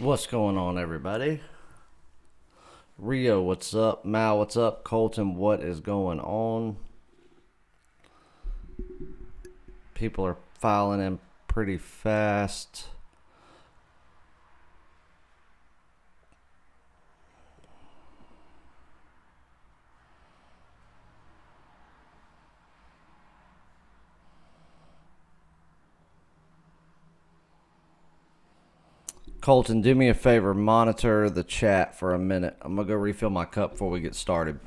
What's going on, everybody? Rio, what's up? Mal, what's up? Colton, what is going on? People are filing in pretty fast. Colton, do me a favor, monitor the chat for a minute. I'm going to go refill my cup before we get started.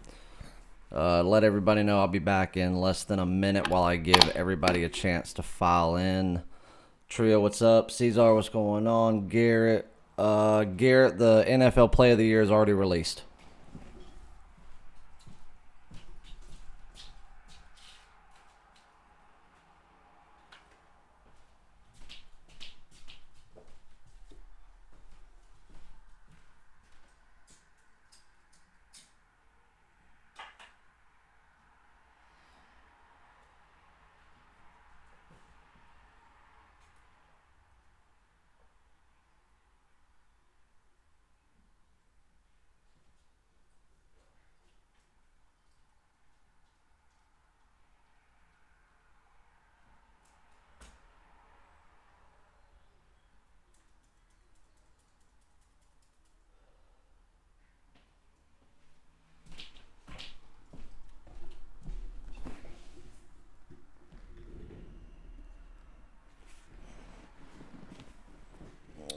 Let everybody know I'll be back in less than a minute while I give everybody a chance to file in. Trio, what's up? Cesar, what's going on? Garrett, the NFL Play of the Year is already released.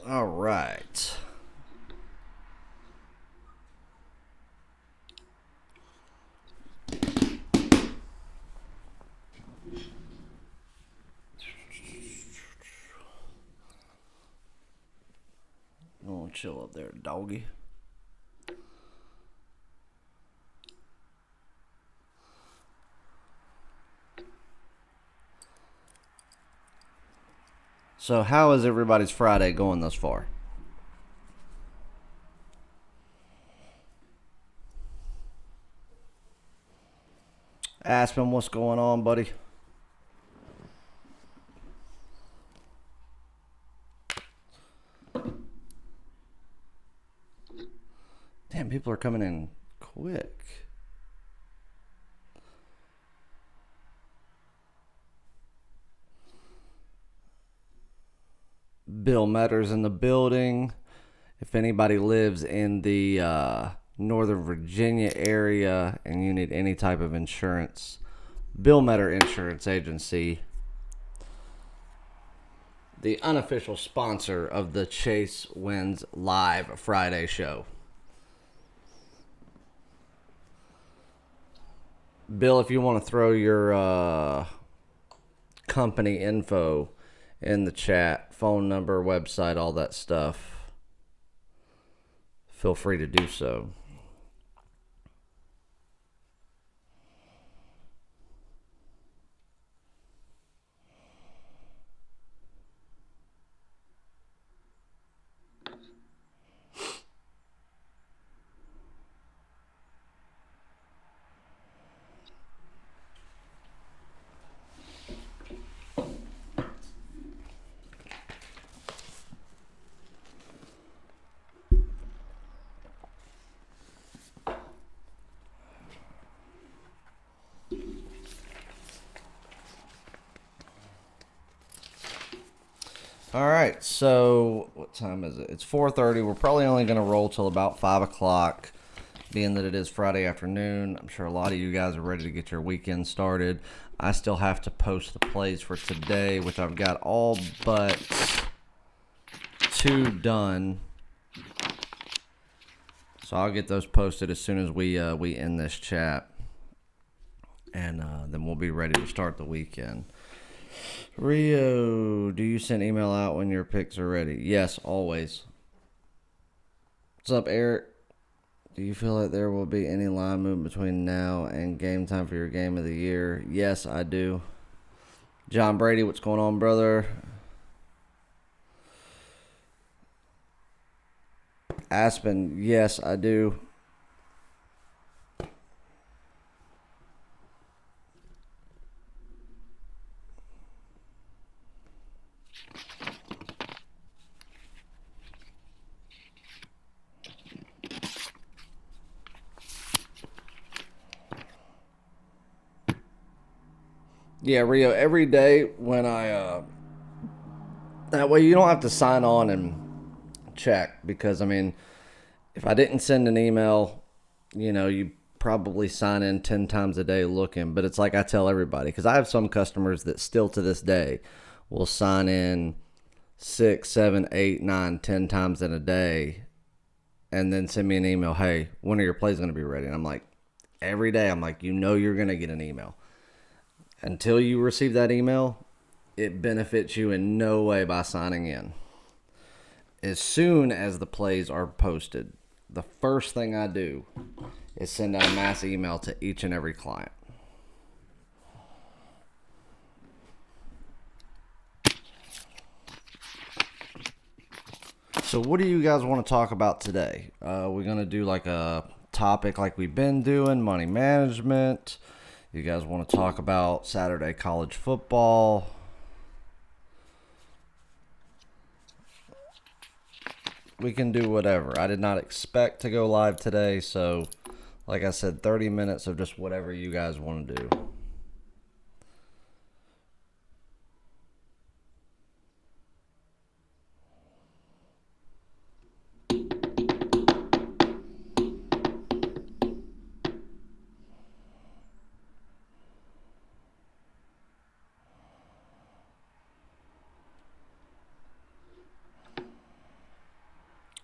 All right. Oh, chill up there, doggy. So, how is everybody's Friday going thus far? Aspen, what's going on, buddy? Damn, people are coming in quick. Bill Metter's in the building. If anybody lives in the Northern Virginia area and you need any type of insurance, Bill Metter Insurance Agency, the unofficial sponsor of the Chase Wins Live Friday show. Bill, if you want to throw your company info in the chat, phone number, website, all that stuff, feel free to do so. All right, so what time is it? It's 4:30. We're probably only going to roll till about 5 o'clock, being that it is Friday afternoon. I'm sure a lot of you guys are ready to get your weekend started. I still have to post the plays for today, which I've got all but 2 done. So I'll get those posted as soon as we end this chat, and then we'll be ready to start the weekend. Rio, do you send email out when your picks are ready? Yes, always. What's up, Eric? Do you feel like there will be any line movement between now and game time for your game of the year? Yes, I do. John Brady, what's going on, brother? Aspen, yes, I do. Yeah, Rio, every day when that way you don't have to sign on and check because, I mean, if I didn't send an email, you probably sign in 10 times a day looking. But it's like I tell everybody because I have some customers that still to this day will sign in 6, 7, 8, 9, 10 times in a day and then send me an email. Hey, when are your plays going to be ready? And I'm like, every day, I'm like, you're going to get an email. Until you receive that email, it benefits you in no way by signing in. As soon as the plays are posted, the first thing I do is send out a mass email to each and every client. So what do you guys want to talk about today? We're going to do like a topic like we've been doing, money management. You guys want to talk about Saturday college football? We can do whatever. I did not expect to go live today, so like I said, 30 minutes of just whatever you guys want to do.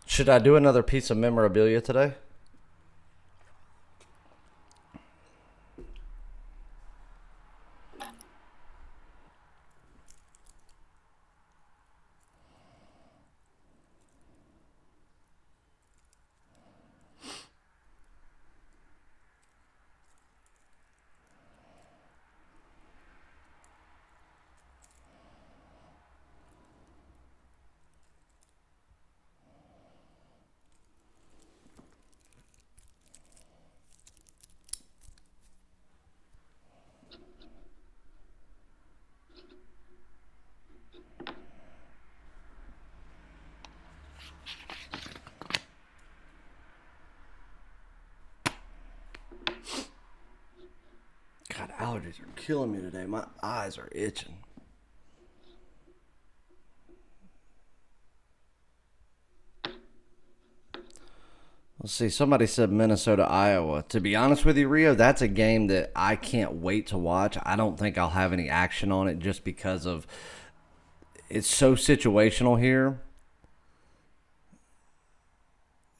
Should I do another piece of memorabilia today? God, allergies are killing me today. My eyes are itching. Let's see. Somebody said Minnesota, Iowa. To be honest with you, Rio, that's a game that I can't wait to watch. I don't think I'll have any action on it just because of it's so situational here.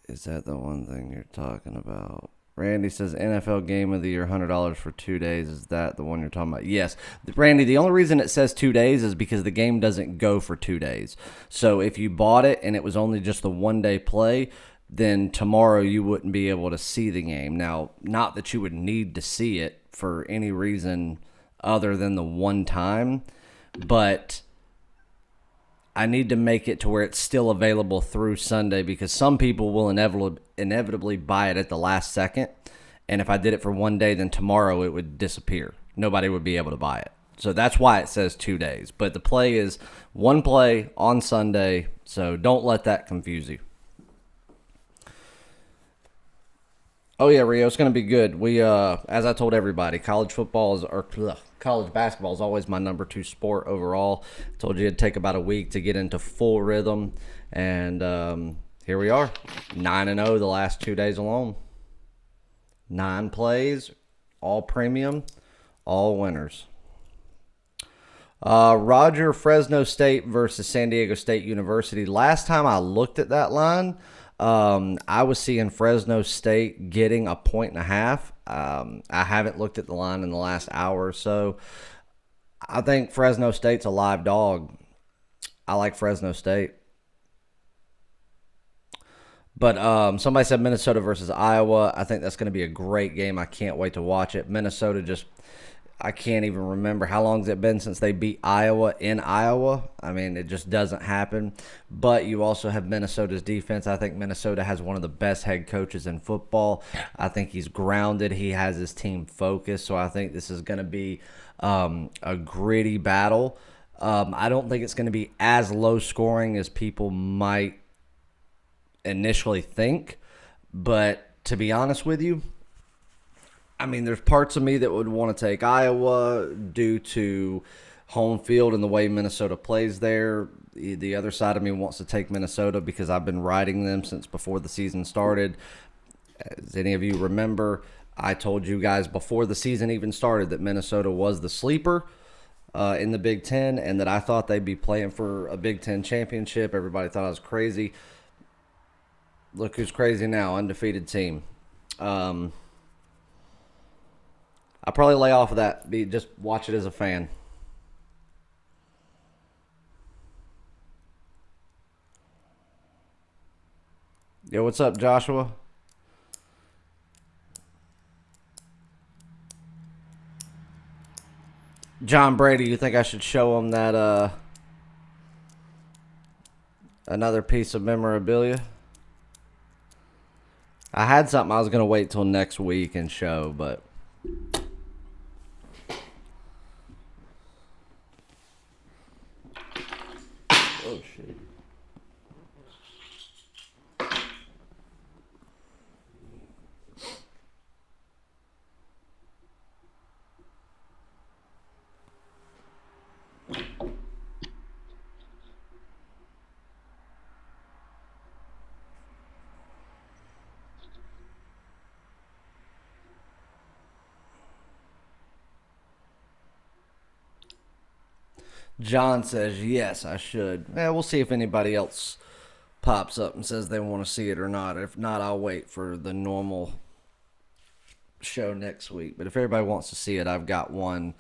Is that the one thing you're talking about? Randy says NFL Game of the Year, $100 for 2 days. Is that the one you're talking about? Yes. Randy, the only reason it says 2 days is because the game doesn't go for 2 days. So if you bought it and it was only just the 1 day play, then tomorrow you wouldn't be able to see the game. Now, not that you would need to see it for any reason other than the one time, but I need to make it to where it's still available through Sunday because some people will inevitably buy it at the last second. And if I did it for 1 day, then tomorrow it would disappear. Nobody would be able to buy it. So that's why it says 2 days. But the play is one play on Sunday, so don't let that confuse you. Oh yeah, Rio, it's going to be good. We, as I told everybody, college basketball is always my number 2 sport overall. I told you it'd take about a week to get into full rhythm, and here we are, 9-0 the last 2 days alone. 9 plays, all premium, all winners. Roger, Fresno State versus San Diego State University. Last time I looked at that line, I was seeing Fresno State getting 1.5. I haven't looked at the line in the last hour or so. I think Fresno State's a live dog. I like Fresno State. But somebody said Minnesota versus Iowa. I think that's going to be a great game. I can't wait to watch it. Minnesota I can't even remember how long has it been since they beat Iowa in Iowa. I mean, it just doesn't happen. But you also have Minnesota's defense. I think Minnesota has one of the best head coaches in football. I think he's grounded. He has his team focused. So I think this is going to be a gritty battle. I don't think it's going to be as low scoring as people might initially think. But to be honest with you, I mean, there's parts of me that would want to take Iowa due to home field and the way Minnesota plays there. The other side of me wants to take Minnesota because I've been riding them since before the season started. As any of you remember, I told you guys before the season even started that Minnesota was the sleeper in the Big Ten and that I thought they'd be playing for a Big Ten championship. Everybody thought I was crazy. Look who's crazy now, undefeated team. I'll probably lay off of that. Just watch it as a fan. Yo, what's up, Joshua? John Brady, you think I should show him that another piece of memorabilia? I had something I was gonna wait till next week and show, but oh shit. John says, yes, I should. We'll see if anybody else pops up and says they want to see it or not. If not, I'll wait for the normal show next week. But if everybody wants to see it, I've got one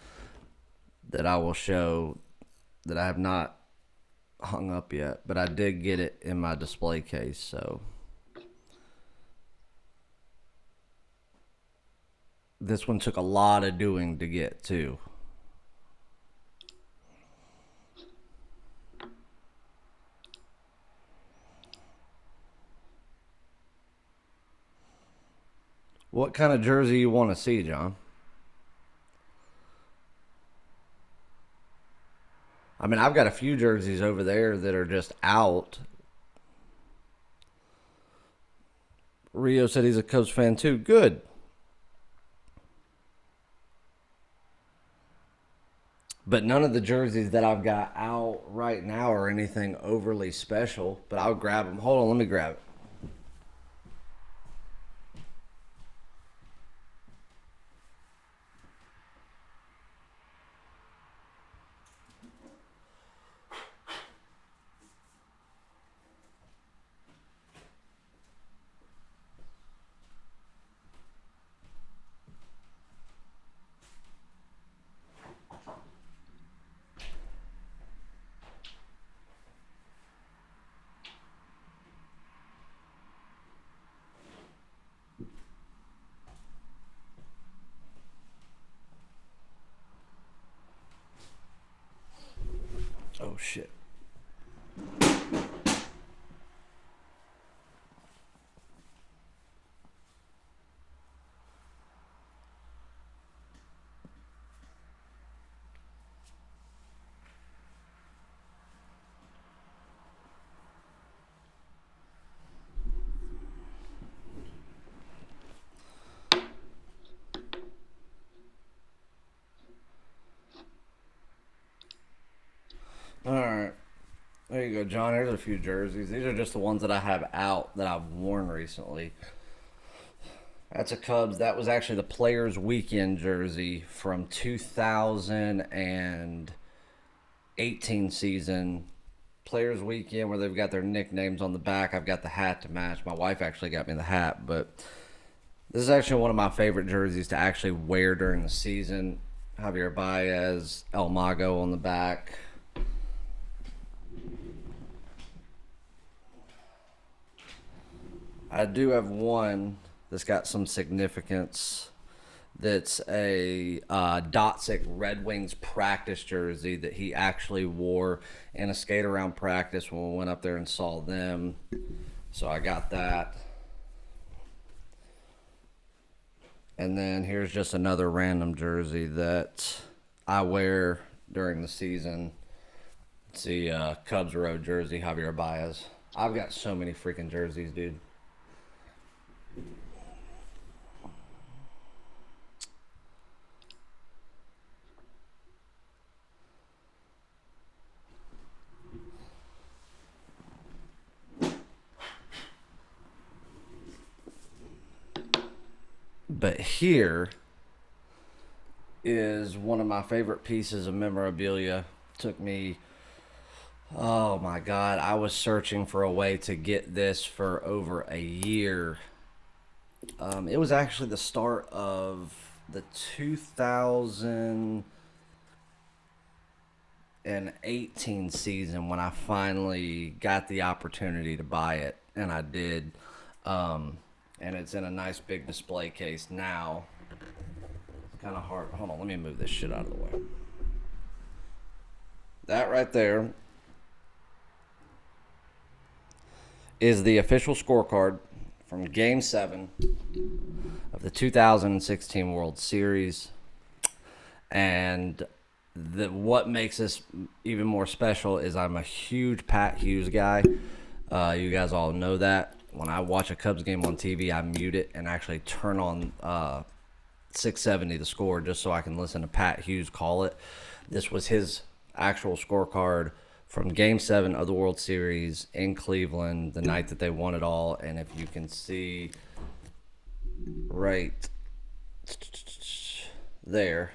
that I will show that I have not hung up yet. But I did get it in my display case, so this one took a lot of doing to get, too. What kind of jersey you want to see, John? I mean, I've got a few jerseys over there that are just out. Rio said he's a Cubs fan too. Good. But none of the jerseys that I've got out right now are anything overly special. But I'll grab them. Hold on, let me grab it. Oh, shit. All right. There you go, John. Here's a few jerseys. These are just the ones that I have out that I've worn recently. That's a Cubs. That was actually the Players Weekend jersey from 2018 season. Players Weekend where they've got their nicknames on the back. I've got the hat to match. My wife actually got me the hat, but this is actually one of my favorite jerseys to actually wear during the season. Javier Baez, El Mago on the back. I do have one that's got some significance. That's a Dotzik Red Wings practice jersey that he actually wore in a skate around practice when we went up there and saw them. So I got that. And then here's just another random jersey that I wear during the season. It's the Cubs Road jersey, Javier Baez. I've got so many freaking jerseys, dude. But here is one of my favorite pieces of memorabilia. Took me, oh my God, I was searching for a way to get this for over a year. It was actually the start of the 2018 season when I finally got the opportunity to buy it, and I did. And it's in a nice big display case now. It's kind of hard. Hold on, let me move this shit out of the way. That right there is the official scorecard from Game 7 of the 2016 World Series. And what makes this even more special is I'm a huge Pat Hughes guy. You guys all know that. When I watch a Cubs game on TV, I mute it and actually turn on 670 the score just so I can listen to Pat Hughes call it. This was his actual scorecard from Game 7 of the World Series in Cleveland, the night that they won it all. And if you can see right there,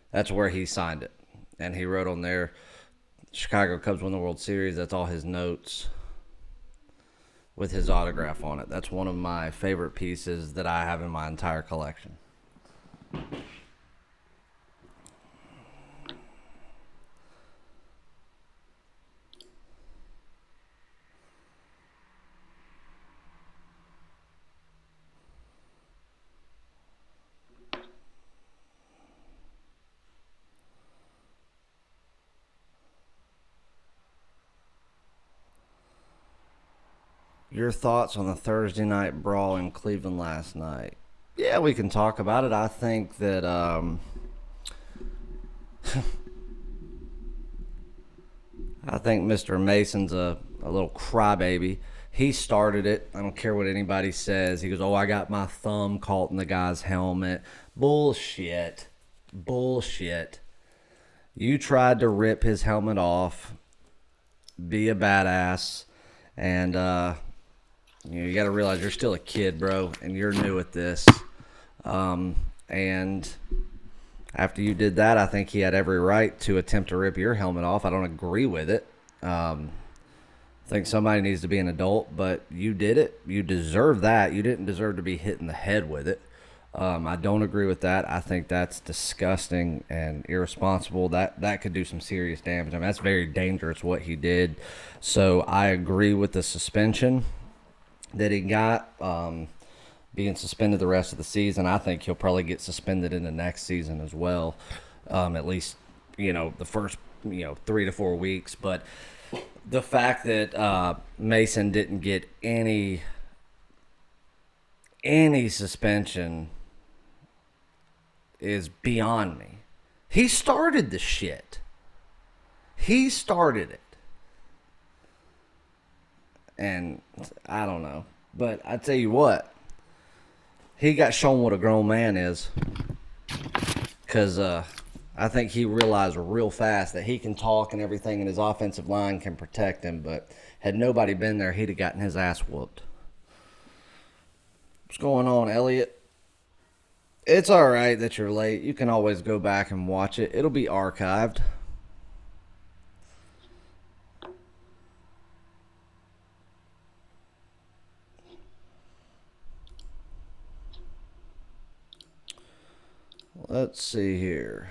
that's where he signed it. And he wrote on there, Chicago Cubs won the World Series. That's all his notes with his autograph on it. That's one of my favorite pieces that I have in my entire collection. Your thoughts on the Thursday night brawl in Cleveland last night? Yeah, we can talk about it. I think that I think Mr. Mason's a little crybaby. He started it. I don't care what anybody says. He goes, "Oh, I got my thumb caught in the guy's helmet." Bullshit. Bullshit. You tried to rip his helmet off, be a badass, and you got to realize you're still a kid, bro, and you're new at this. And after you did that, I think he had every right to attempt to rip your helmet off. I don't agree with it. I think somebody needs to be an adult, but you did it. You deserve that. You didn't deserve to be hit in the head with it. I don't agree with that. I think that's disgusting and irresponsible. That could do some serious damage. I mean, that's very dangerous what he did. So I agree with the suspension that he got, being suspended the rest of the season. I think he'll probably get suspended in the next season as well, at least, the first, 3 to 4 weeks. But the fact that Mason didn't get any suspension is beyond me. He started the shit. He started it. And I don't know. But I tell you what, he got shown what a grown man is. Because I think he realized real fast that he can talk and everything, and his offensive line can protect him. But had nobody been there, he'd have gotten his ass whooped. What's going on, Elliot? It's all right that you're late. You can always go back and watch it. It'll be archived. Let's see here.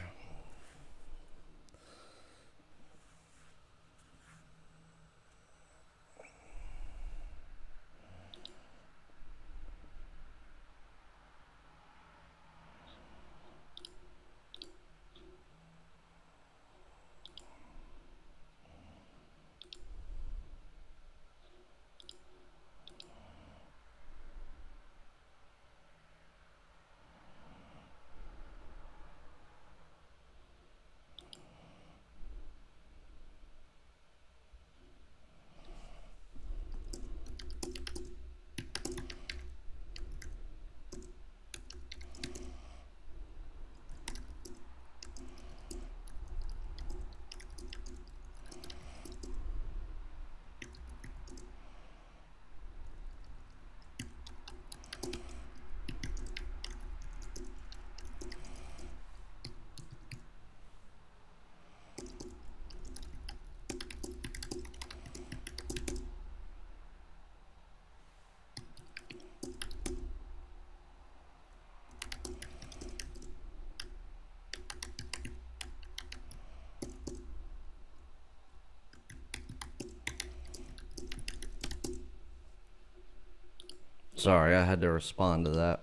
Sorry, I had to respond to that.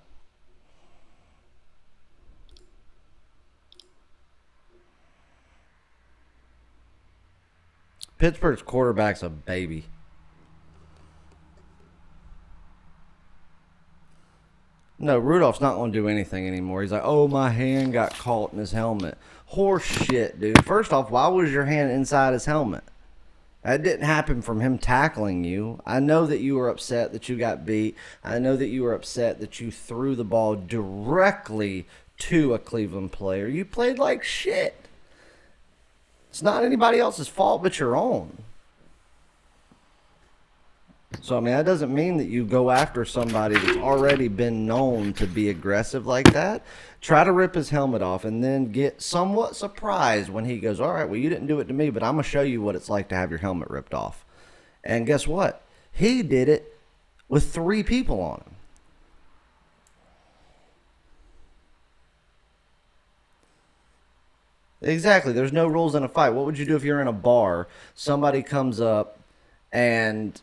Pittsburgh's quarterback's a baby. No, Rudolph's not going to do anything anymore. He's like, oh, my hand got caught in his helmet. Horse shit, dude. First off, why was your hand inside his helmet? That didn't happen from him tackling you. I know that you were upset that you got beat. I know that you were upset that you threw the ball directly to a Cleveland player. You played like shit. It's not anybody else's fault but your own. So, I mean, that doesn't mean that you go after somebody that's already been known to be aggressive like that. Try to rip his helmet off and then get somewhat surprised when he goes, all right, well, you didn't do it to me, but I'm going to show you what it's like to have your helmet ripped off. And guess what? He did it with 3 people on him. Exactly. There's no rules in a fight. What would you do if you're in a bar, somebody comes up and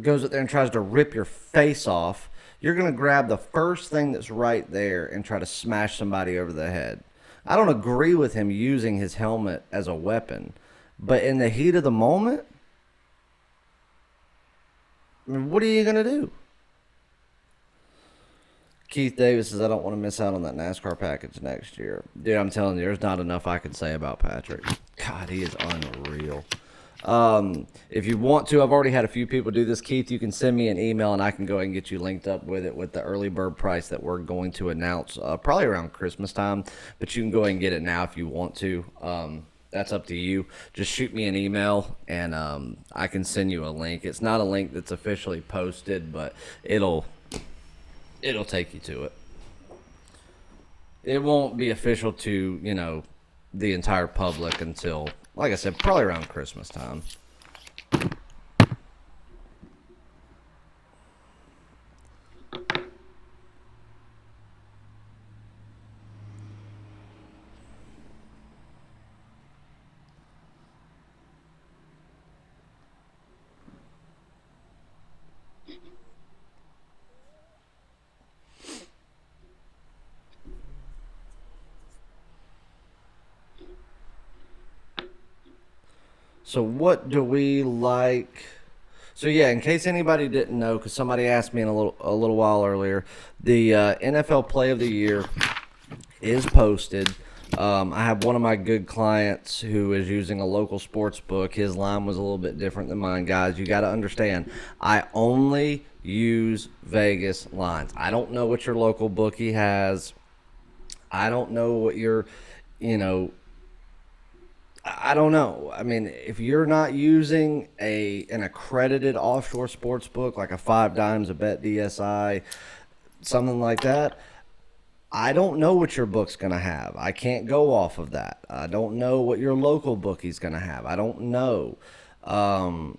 goes up there and tries to rip your face off? You're going to grab the first thing that's right there and try to smash somebody over the head. I don't agree with him using his helmet as a weapon, but in the heat of the moment, I mean, what are you going to do? Keith Davis says, I don't want to miss out on that NASCAR package next year. Dude, I'm telling you, there's not enough I can say about Patrick. God, he is unreal. If you want to, I've already had a few people do this. Keith, you can send me an email and I can go ahead and get you linked up with it with the early bird price that we're going to announce probably around Christmas time. But you can go ahead and get it now if you want to. That's up to you. Just shoot me an email and I can send you a link. It's not a link that's officially posted, but it'll take you to it. It won't be official to, the entire public until, like I said, probably around Christmas time. So what do we like? So yeah, in case anybody didn't know, because somebody asked me in a little while earlier, the NFL Play of the Year is posted. I have one of my good clients who is using a local sports book. His line was a little bit different than mine, guys. You got to understand, I only use Vegas lines. I don't know what your local bookie has. I don't know what your, you know, I don't know. I mean, if you're not using an accredited offshore sports book like a Five Dimes, a Bet DSI, something like that, I don't know what your book's going to have. I can't go off of that. I don't know what your local bookie's going to have. I don't know. And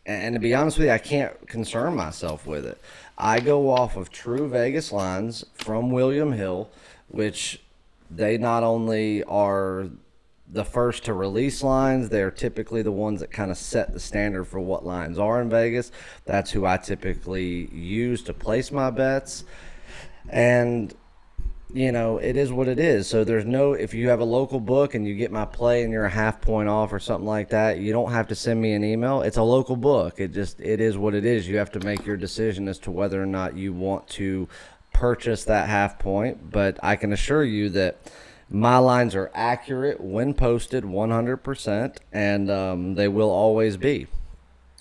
to be honest with you, I can't concern myself with it. I go off of true Vegas lines from William Hill, which they not only are the first to release lines, they're typically the ones that kind of set the standard for what lines are in Vegas. That's who I typically use to place my bets. And it is what it is. So there's no, if you have a local book and you get my play and you're a half point off or something like that, you don't have to send me an email. It's a local book. It is what it is. You have to make your decision as to whether or not you want to purchase that half point. But I can assure you that my lines are accurate when posted 100%, and they will always be.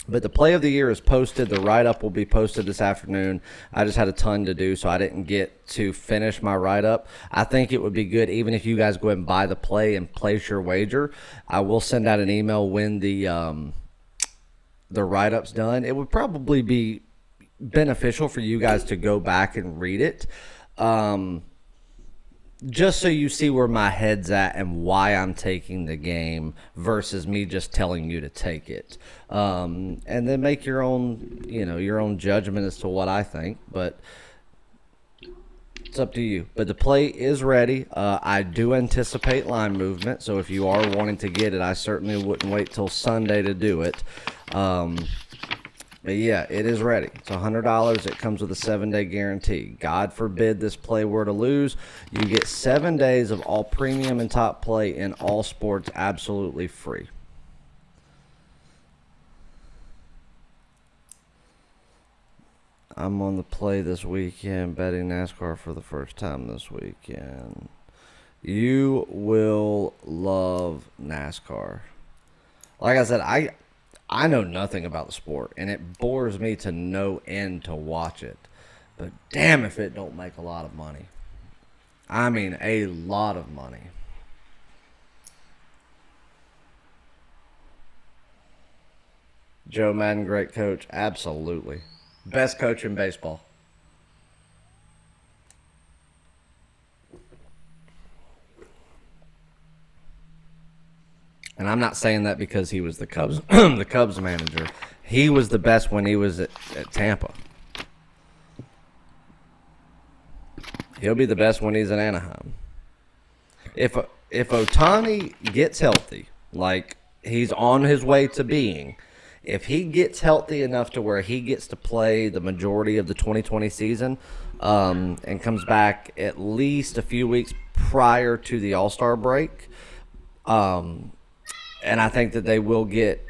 But the play of the year is posted. The write-up will be posted this afternoon. I just had a ton to do, so I didn't get to finish my write-up. I think it would be good even if you guys go ahead and buy the play and place your wager. I will send out an email when the write-up's done. It would probably be beneficial for you guys to go back and read it. Just so you see where my head's at and why I'm taking the game versus me just telling you to take it. And then make your own judgment as to what I think, but it's up to you. But the play is ready. I do anticipate line movement, so if you are wanting to get it, I certainly wouldn't wait till Sunday to do it. But yeah, it is ready. It's $100. It comes with a 7-day guarantee. God forbid this play were to lose. You get 7 days of all premium and top play in all sports absolutely free. I'm on the play this weekend, betting NASCAR for the first time this weekend. You will love NASCAR. Like I said, I know nothing about the sport, and it bores me to no end to watch it. But damn if it don't make a lot of money. I mean, a lot of money. Joe Madden, great coach. Absolutely. Best coach in baseball. And I'm not saying that because he was the Cubs the Cubs manager. He was the best when he was at Tampa. He'll be the best when he's in Anaheim. If Ohtani gets healthy, like he's on his way to being, if he gets healthy enough to where he gets to play the majority of the 2020 season, and comes back at least a few weeks prior to the All-Star break, and I think that they'll get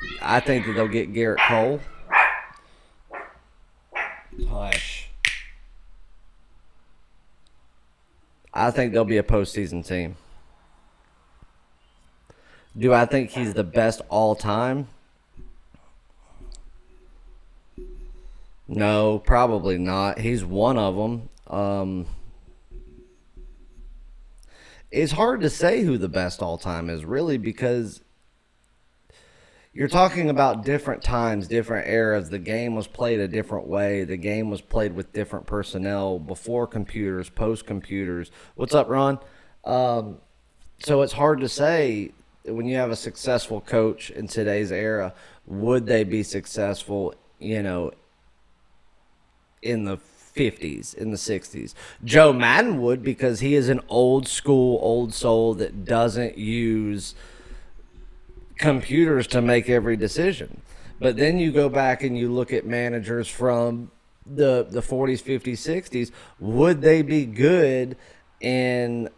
Garrett Cole. Hush. I think they'll be a postseason team. Do I think he's the best all time? No, probably not. He's one of them. It's hard to say who the best all time is, really, because you're talking about different times, different eras. The game was played a different way. The game was played with different personnel before computers, post computers. What's up, Ron? So it's hard to say when you have a successful coach in today's era, would they be successful, in the 50s, in the 60s? Joe Madden would, because he is an old school, old soul that doesn't use computers to make every decision. But then you go back and you look at managers from the 40s, 50s, 60s. Would they be good in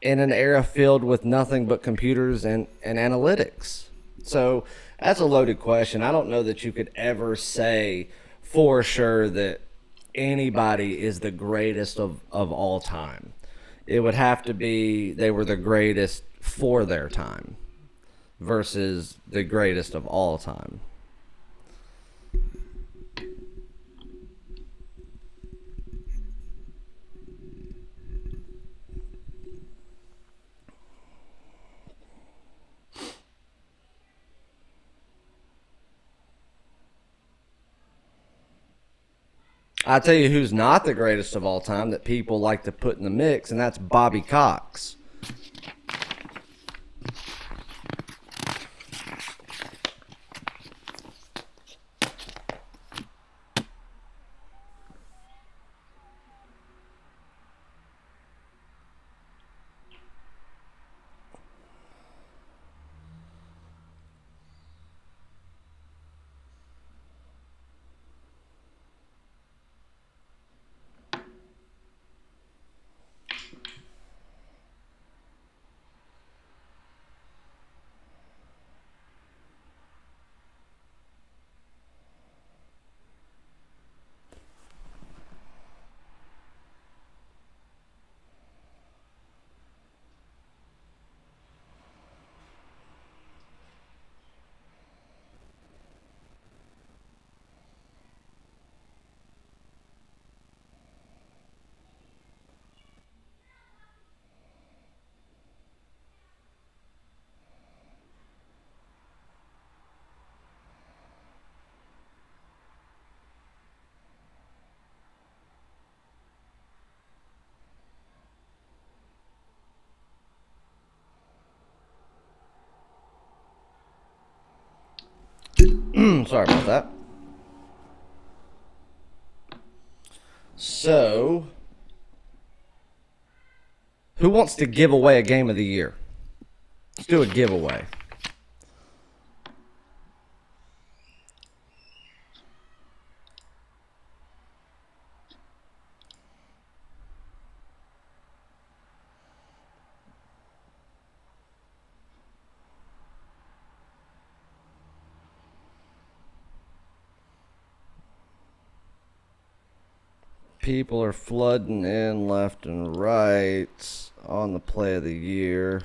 an era filled with nothing but computers and analytics? So that's a loaded question. I don't know that you could ever say for sure that anybody is the greatest of all time. It would have to be they were the greatest for their time versus the greatest of all time. I tell you who's not the greatest of all time that people like to put in the mix, and that's Bobby Cox. Sorry about that. So, who wants to give away a game of the year? Let's do a giveaway. people are flooding in left and right on the play of the year.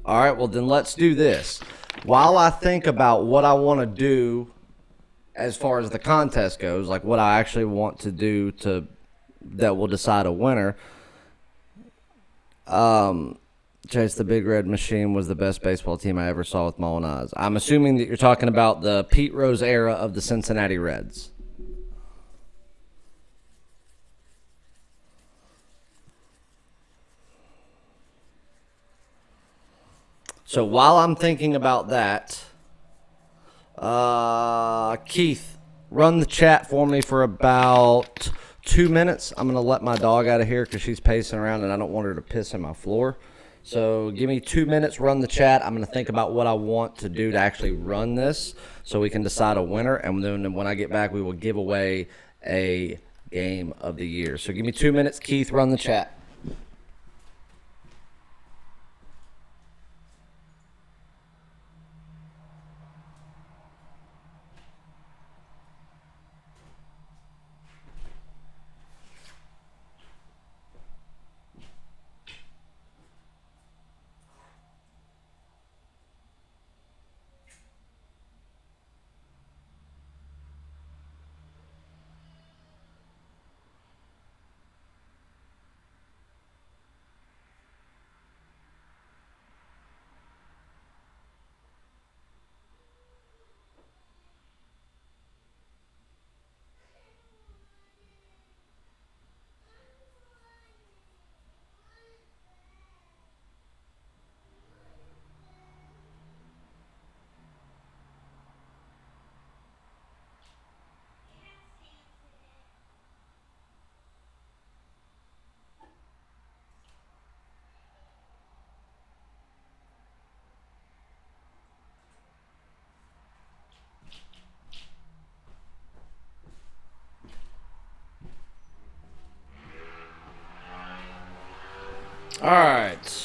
All right, well, then let's do this. While I think about what I want to do as far as the contest goes, like what I actually want to do that will decide a winner, Chase, the Big Red Machine was the best baseball team I ever saw with my own eyes. I'm assuming that you're talking about the Pete Rose era of the Cincinnati Reds. So while I'm thinking about that, Keith, run the chat for me for about 2 minutes. I'm going to let my dog out of here because she's pacing around and I don't want her to piss in my floor. So give me 2 minutes, run the chat. I'm going to think about what I want to do to actually run this so we can decide a winner. And then when I get back, we will give away a game of the year. So give me 2 minutes, Keith, run the chat. All right.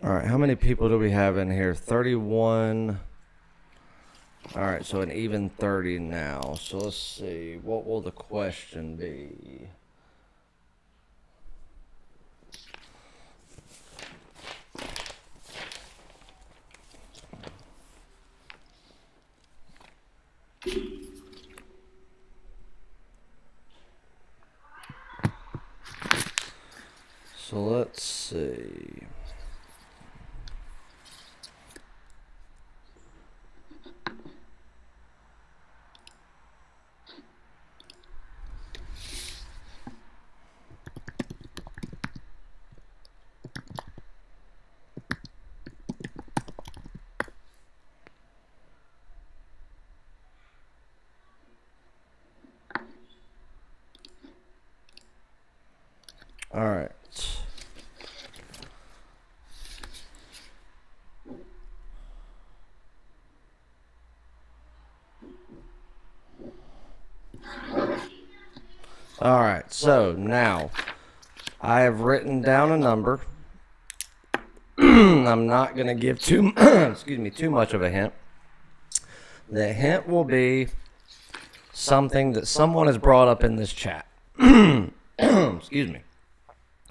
All right, how many people do we have in here? 31. All right, so an even 30 now. So let's see. What will the question be? So let's see. All right. All right, so now I have written down a number. I'm not going to give too much of a hint. The hint will be something that someone has brought up in this chat. Excuse me.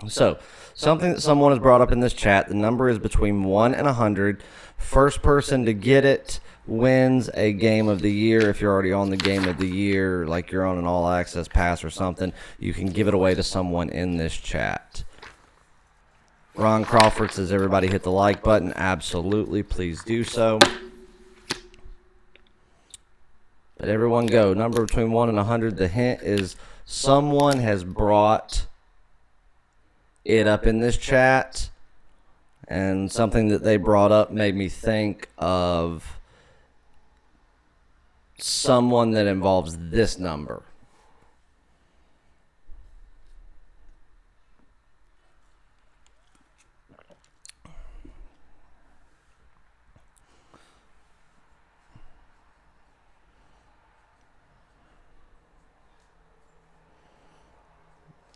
So, something that someone has brought up in this chat. The number is between 1 and 100. First person to get it wins a game of the year. If you're already on the game of the year, like you're on an all-access pass or something, you can give it away to someone in this chat. Ron Crawford says, everybody hit the like button. Absolutely. Please do so. But everyone go. Number between 1 and 100. The hint is someone has brought it up in this chat, and something that they brought up made me think of someone that involves this number.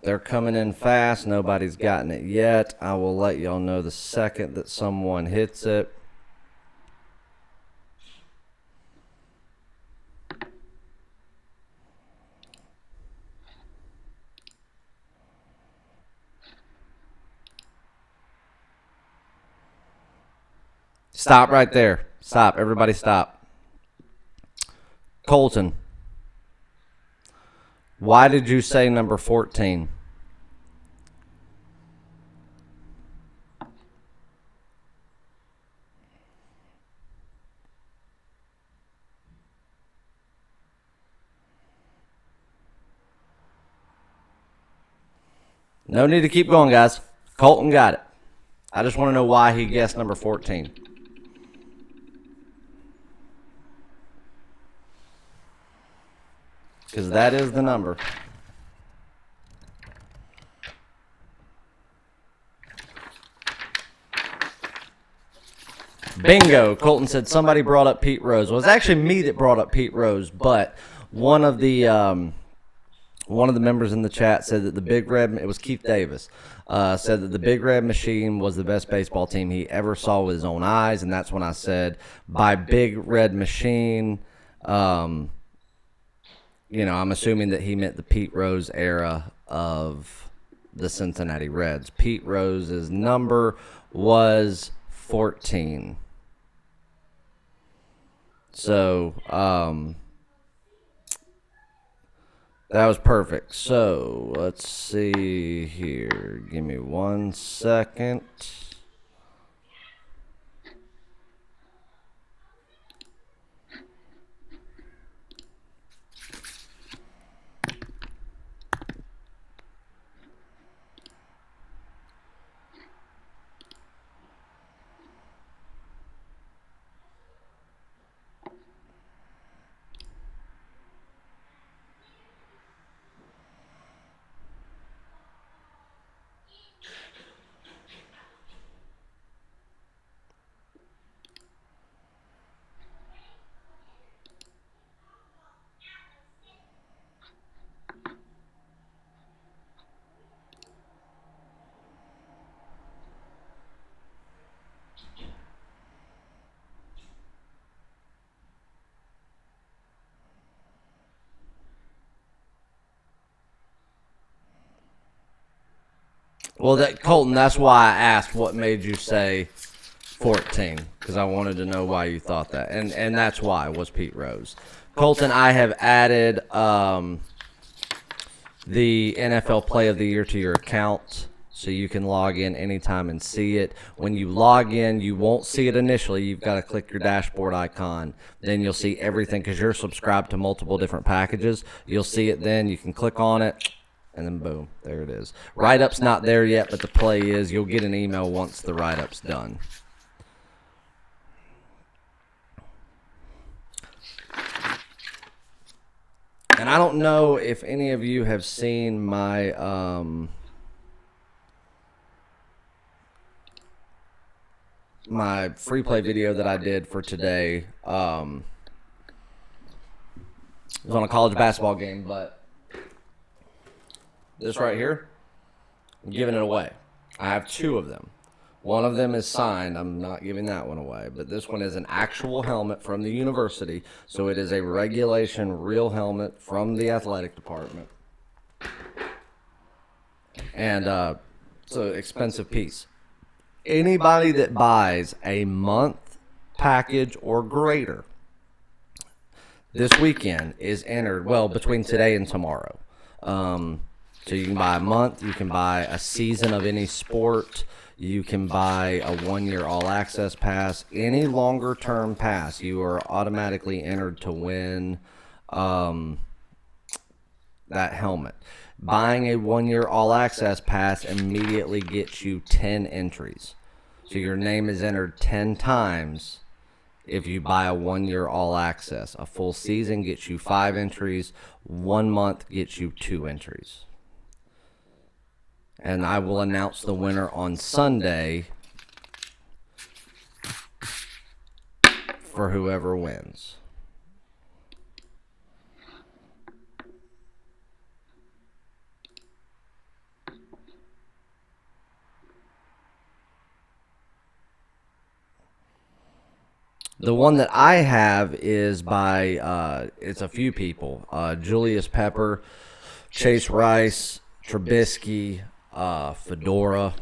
They're coming in fast. Nobody's gotten it yet. I will let y'all know the second that someone hits it. Stop right there. Stop. Everybody stop. Colton, why did you say number 14? No need to keep going, guys. Colton got it. I just want to know why he guessed number 14. Because that is the number. Bingo. Colton said somebody brought up Pete Rose. Well, it was actually me that brought up Pete Rose, but one of the members in the chat said that the Big Red, it was Keith Davis, said that the Big Red Machine was the best baseball team he ever saw with his own eyes, and that's when I said, by Big Red Machine, I'm assuming that he meant the Pete Rose era of the Cincinnati Reds. Pete Rose's number was 14. So, that was perfect. So, let's see here. Give me 1 second. Well, Colton, that's why I asked what made you say 14, because I wanted to know why you thought that. And that's why, was Pete Rose. Colton, I have added the NFL Play of the Year to your account, so you can log in anytime and see it. When you log in, you won't see it initially. You've got to click your dashboard icon. Then you'll see everything, because you're subscribed to multiple different packages. You'll see it then. You can click on it. And then boom, there it is. Write-up's not there yet, but the play is. You'll get an email once the write-up's done. And I don't know if any of you have seen my my free play video that I did for today. It was on a college basketball game, but this right here, I'm giving it away. I have 2 of them. One of them is signed. I'm not giving that one away. But this one is an actual helmet from the university. So it is a regulation real helmet from the athletic department. And it's an expensive piece. Anybody that buys a month package or greater this weekend is entered, well, between today and tomorrow. So you can buy a month, you can buy a season of any sport, you can buy a 1-year all-access pass. Any longer-term pass, you are automatically entered to win that helmet. Buying a 1-year all-access pass immediately gets you 10 entries. So your name is entered 10 times if you buy a 1 year all access. A full season gets you 5 entries, 1 month gets you 2 entries. And I will announce the winner on Sunday for whoever wins. The one that I have is by, it's a few people. Julius Pepper, Chase Rice, Trubisky, Fedora.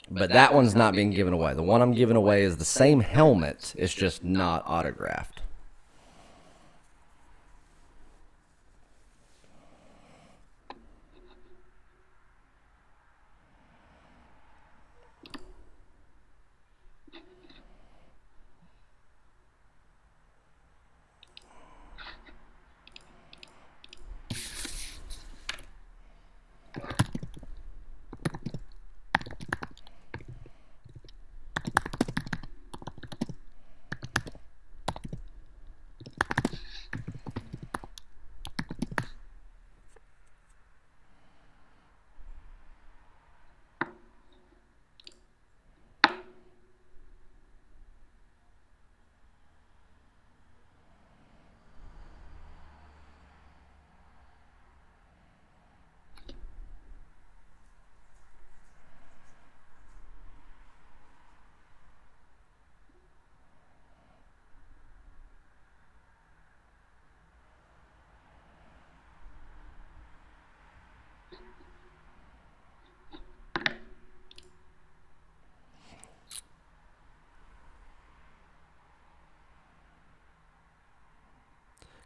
But that one's not being given away. The one I'm giving away is the same helmet. It's just not autographed.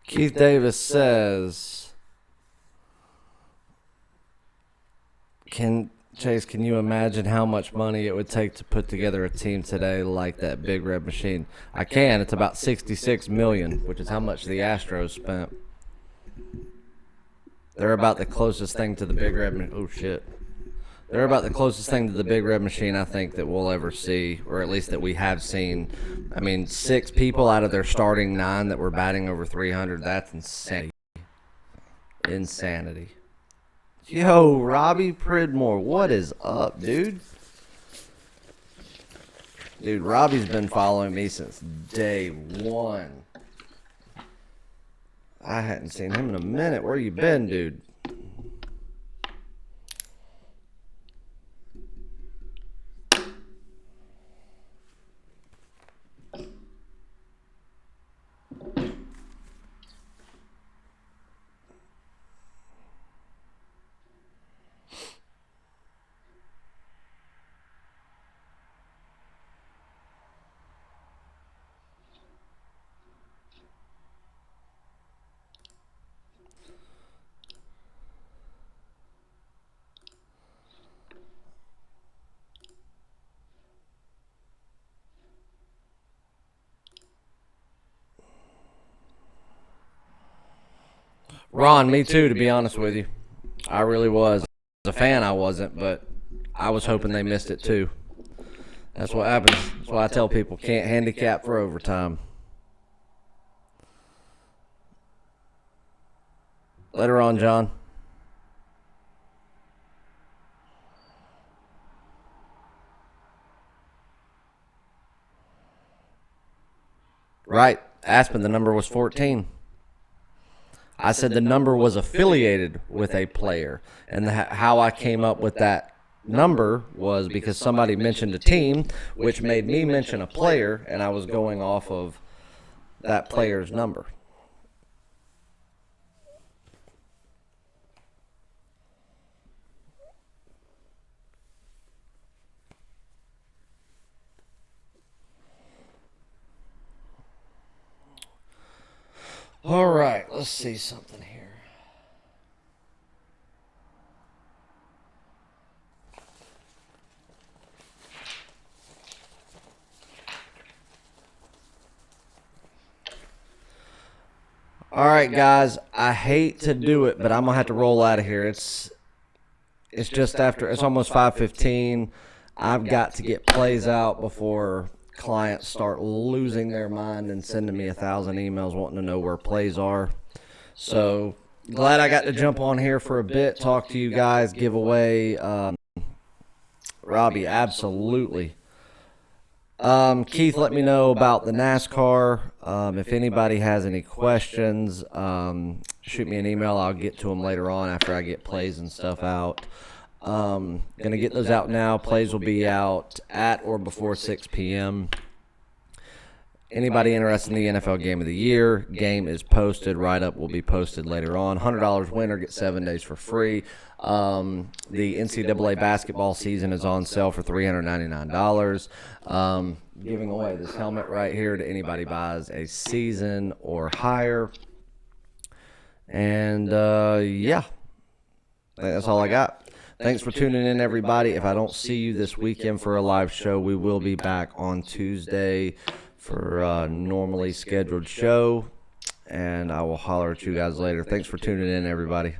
Keith Davis says, Chase, can you imagine how much money it would take to put together a team today like that Big Red Machine? I can. It's about $66 million, which is how much the Astros spent. They're about the closest thing to the Big Red Machine. Oh, shit. They're about the closest thing to the Big Red Machine I think that we'll ever see, or at least that we have seen. I mean, 6 people out of their starting 9 that were batting over 300. That's insane. Insanity. Yo, Robbie Pridmore, what is up, dude? Dude, Robbie's been following me since day 1. I hadn't seen him in a minute. Where you been, dude? Ron, me too, to be honest with you. I really was. As a fan, I wasn't, but I was hoping they missed it too. That's what happens. That's why I tell people, can't handicap for overtime. Later on, John. Right. Aspen, the number was 14. I said the number was affiliated with a player. And how I came up with that number was because somebody mentioned a team, which made me mention a player, and I was going off of that player's number. All right, let's see something here. All right, guys, I hate to do it, but I'm going to have to roll out of here. It's just after, it's almost 5:15. I've got to get plays out before clients start losing their mind and sending me 1,000 emails wanting to know where plays are. So glad I got to jump on here for a bit, talk to you guys, give away. Robbie, absolutely. Keith, let me know about the NASCAR. If anybody has any questions, shoot me an email. I'll get to them later on after I get plays and stuff out. Gonna get those out now. Plays will be out at or before 6 p.m. Anybody interested in the NFL Game of the Year, game is posted. Write-up will be posted later on. $100 winner, get 7 days for free. The NCAA basketball season is on sale for $399. Giving away this helmet right here to anybody buys a season or higher. And, yeah, that's all I got. Thanks for tuning in, everybody. If I don't see you this weekend for a live show, we will be back on Tuesday for a normally scheduled show, and I will holler at you guys later. Thanks for tuning in, everybody.